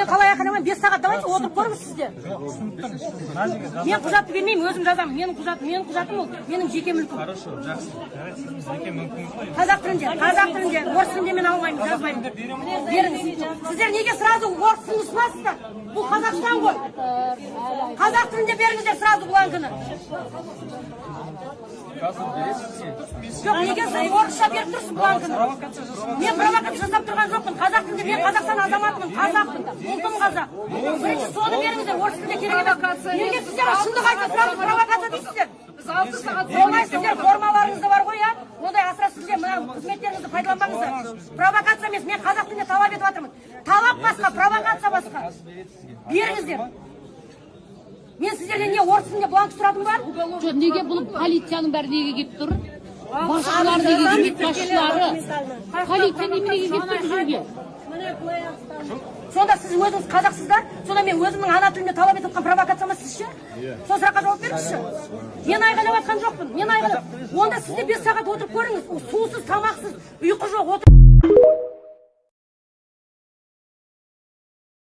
мен қалай ақынамын 5 сағат давайте отырып көріңіз сізде. Мен құжатты бермеймін, өзім жазамын. Менің құжатым ол менің жеке мүлкім. Хорошо, жақсы. Жеке мүмкін. Қазақ тілінде, орыс тілінде мен алмаймын, жазбаймын. Беріңіз. Сіздер неге сразу орыс тілін ұсынасыздар? Бұл Қазақстан ғой. Қазақ тілінде беріңіздер сразу бланкіні. Жоқ, неге сіз орысша беріп тұрсыз бланкіні? Мен провокация жасап тұрған жоқпын. Қазақ тілінде мен Қазақстан азаматымын, қазақпын. Ұлтым қазақ. Бірінші соны беріңіздер, орыс тілінде керек емес. Неге сіздер шындық айтып сразу провокация дейсіздер? Оңай сіздер формаларыңызда бар ғой, я? Ондай асыра сіздер мына қызметтеріңізді пайдаланбаңыздар. Провокация емес, мен қазақ тілінде талап етіп жатырмын. Талап басқа, провокация басқа. Беріңіздер. Мен сіздерден не орыс тілінде бланк сұрадым ба? Жоқ, неге бұл полицияның бәрі неге келіп тұр? Басшылар неге келіп басшылары? Полиция неменеге келіп тұр бізге? Сонда сіз өзіңіз қазақсыздар, сонда мен өзімнің ана тілімде талап етіп отқан провокация ма сізше? Сол сұраққа жауап беріңізші. Мен айғайлап жатқан жоқпын, мен айғайлап. Онда сізде 5 сағат отырып көріңіз, сусыз, тамақсыз, ұйқы жоқ,